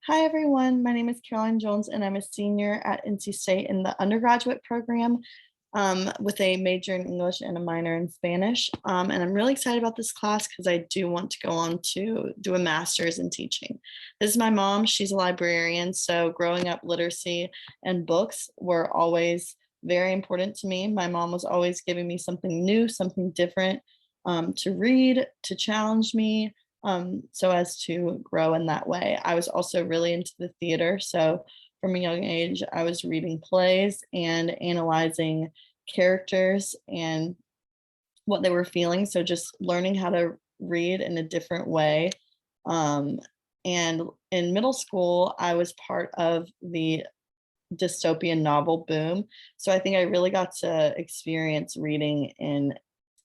Hi, everyone. My name is Caroline Jones, and I'm a senior at NC State in the undergraduate program with a major in English and a minor in Spanish. And I'm really excited about this class because I do want to go on to do a master's in teaching. This is my mom. She's a librarian. So growing up, literacy and books were always very important to me. My mom was always giving me something new, something different to read, to challenge me so as to grow in that way. I was also really into the theater. So from a young age, I was reading plays and analyzing characters and what they were feeling. So just learning how to read in a different way. Um, and in middle school, I was part of the dystopian novel boom. So I think I really got to experience reading in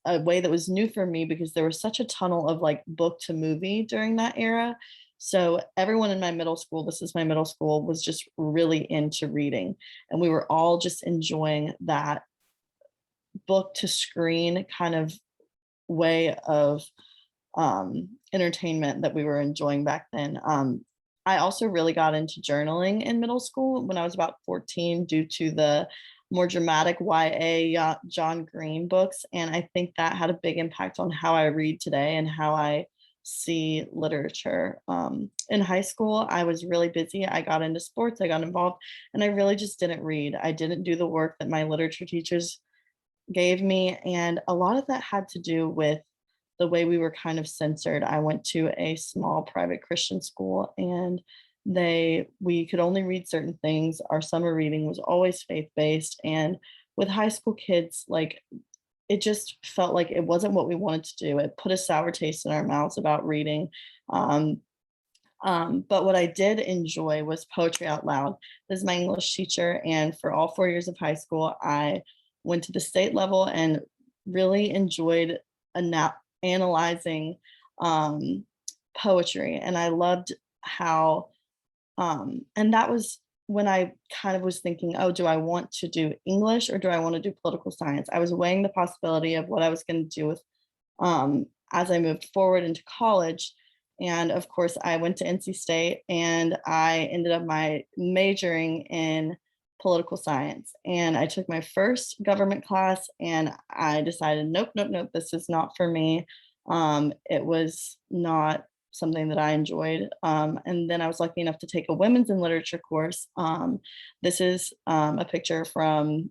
a way that was new for me because there was such a tunnel of like book to movie during that era. So everyone in my middle school, this is my middle school, was just really into reading. And we were all just enjoying that book to screen kind of way of entertainment that we were enjoying back then. I also really got into journaling in middle school when I was about 14 due to the more dramatic YA John Green books. And I think that had a big impact on how I read today and how I see literature. In high school, I was really busy. I got into sports, I got involved, and I really just didn't read. I didn't do the work that my literature teachers gave me. And a lot of that had to do with the way we were kind of censored. I went to a small private Christian school and we could only read certain things. Our summer reading was always faith-based. And with high school kids, like it just felt like it wasn't what we wanted to do. It put a sour taste in our mouths about reading. Um, but what I did enjoy was poetry out loud. This is my English teacher, and for all 4 years of high school, I went to the state level and really enjoyed analyzing poetry. And I loved how, and that was when I kind of was thinking, oh, do I want to do English or do I want to do political science? I was weighing the possibility of what I was going to do with as I moved forward into college. And of course, I went to NC State and I ended up my majoring in political science. And I took my first government class and I decided, nope, nope, nope, this is not for me. It was not something that I enjoyed. And then I was lucky enough to take a women's in literature course. This is a picture from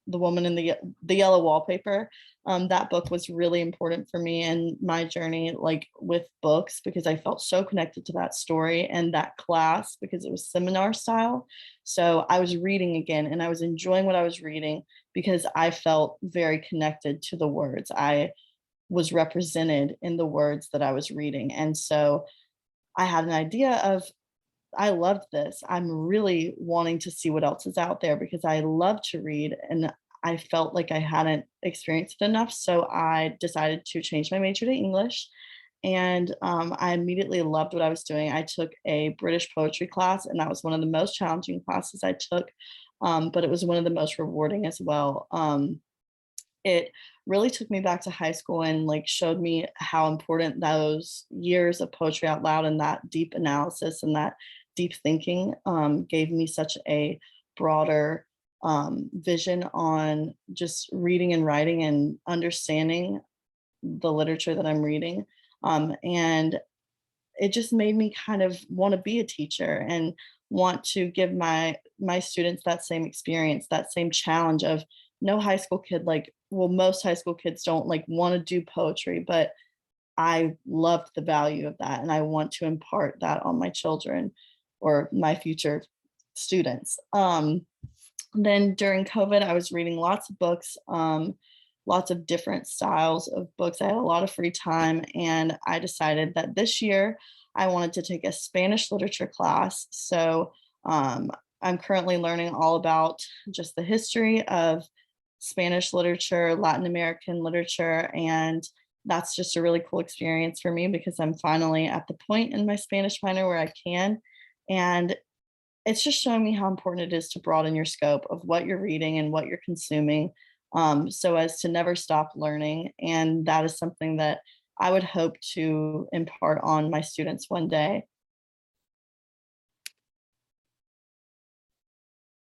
the woman in the yellow wallpaper. That book was really important for me in my journey, like with books, because I felt so connected to that story and that class because it was seminar style. So I was reading again and I was enjoying what I was reading because I felt very connected to the words. I was represented in the words that I was reading. And so I had an idea of I loved this. I'm really wanting to see what else is out there because I love to read and I felt like I hadn't experienced it enough. So I decided to change my major to English. And I immediately loved what I was doing. I took a British poetry class, and that was one of the most challenging classes I took, but it was one of the most rewarding as well. It really took me back to high school and like showed me how important those years of poetry out loud and that deep analysis and that deep thinking gave me such a broader vision on just reading and writing and understanding the literature that I'm reading. And it just made me kind of want to be a teacher and want to give my students that same experience, that same challenge of no high school kid like well most high school kids don't like want to do poetry, but I loved the value of that and I want to impart that on my children or my future students. Then during COVID, I was reading lots of books, lots of different styles of books. I had a lot of free time, and I decided that this year I wanted to take a Spanish literature class. So I'm currently learning all about just the history of Spanish literature, Latin American literature, and that's just a really cool experience for me because I'm finally at the point in my Spanish minor where I can. And it's just showing me how important it is to broaden your scope of what you're reading and what you're consuming so as to never stop learning. And that is something that I would hope to impart on my students one day.